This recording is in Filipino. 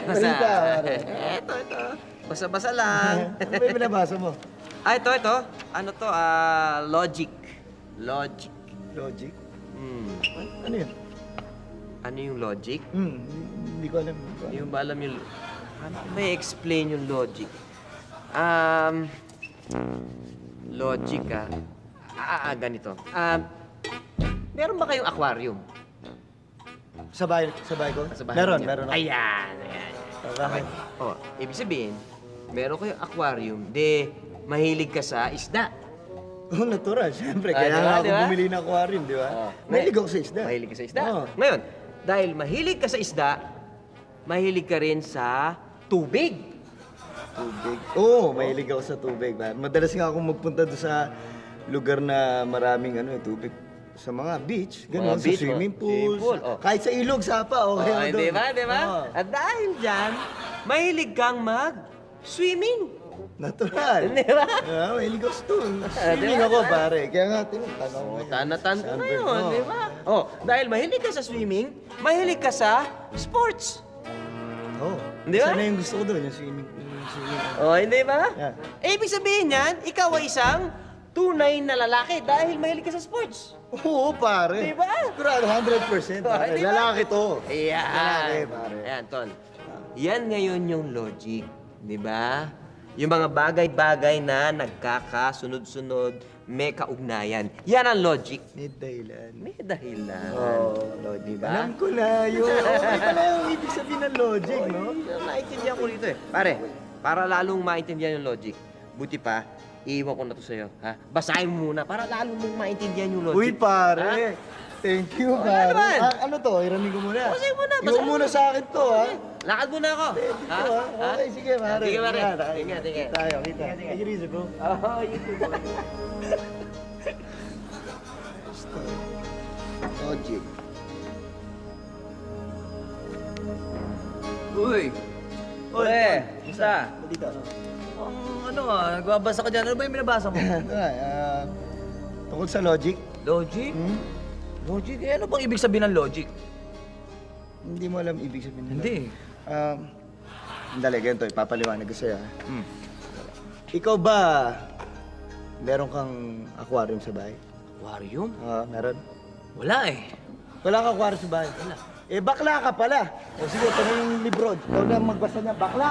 Balita, pare. Ito. Basa-basa lang. Ano ba yung binabasa mo? Ito. Ano to? Logic. Logic. Logic? Hmm. Ano yun? Ano yung logic? Hindi ko alam. Hindi mo ba alam yung... Ano ba i-explain yung logic? Logic, ganito. Meron ba kayong aquarium? Sa bahay ko? Sa bahay Meron, niyo? meron ako. Ayan. Okay. Oh, ibig sabihin, meron kayong aquarium, de mahilig ka sa isda. Oh, natural, siyempre. Ah, Kaya diba, nga ako diba? bumili ng aquarium, di ba? Oh. Mahilig ako sa isda. Mahilig ka sa isda. Oo. Ngayon, dahil mahilig ka sa isda, mahilig ka rin sa tubig. Tubig. Oo, mahilig ako sa tubig. Madalas nga akong magpunta doon sa lugar na maraming tubig. Sa mga beach, gano'n, Mga beach, sa swimming oh. pools. Swimming pool, oh. Kahit sa ilog, sapa, okay ako doon. Di ba? Oo. At dahil dyan, mahilig kang mag-swimming. Natural. Di ba? Mahilig ako sa doon. Di Swimming ba? ako, pare. Kaya nga, tinutanaw ko. Tanatan ka Sunburn, ngayon, oo. di ba? Oh, dahil mahilig ka sa swimming, mahilig ka sa sports. Oo. Di ba? Sana yung gusto ko doon, yung swimming. Oh, hindi ba? Yeah. Ibig sabihin yan, ikaw ay isang tunay na lalaki dahil mahilig ka sa sports. Oo, pare. Di ba? Sigurado, 100%. Pare. Di ba? Lalaki to. Ayan. Lalaki, pare. Ayan, Ton. Yan ngayon yung logic, di ba? Yung mga bagay-bagay na nagkakasunod-sunod, may kaugnayan. Yan ang logic. May dahilan. May dahilan. Oo, Di logic. ba? Alam ko na yun. Okay pala yung ibig sabihin ng logic, no? Naintindihan ko rito eh. Pare, para lalong maintindihan yung logic, buti pa, iiwan ko na to sa'yo, ha? Basahin mo muna para lalong mong maintindihan yung logic. Uy, pare. Thank you, Oh, pare. ano naman? Ano to? Iramin ko muna. Basahin mo na, Iwan basahin muna mo. sa akin to, ha? Lakad muna ako. Ito, ha? Okay, sige, pare. Sige, pare. Ingat, ha? Ingat. Tayo, kita. Take it easy, bro. Oh, you too. Logic. Uy! Pre, isa. Dito, ano? Nagbabasa ka dyan. Ano ba yung binabasa mo? Tungkol sa logic. Logic? Hmm? Logic? Eh, ano bang ibig sabihin ng logic? Hindi mo alam ibig sabihin nila. Hindi. Dali, ganito. Ipapaliwanag ko sa'yo, ha? Hmm. Ikaw ba, meron kang aquarium sa bahay? Aquarium? Meron. Wala eh. Wala kang aquarium sa bahay? Wala. Eh, bakla ka pala. O sige, ito na yung libro. Ikaw na magbasa niya. Bakla!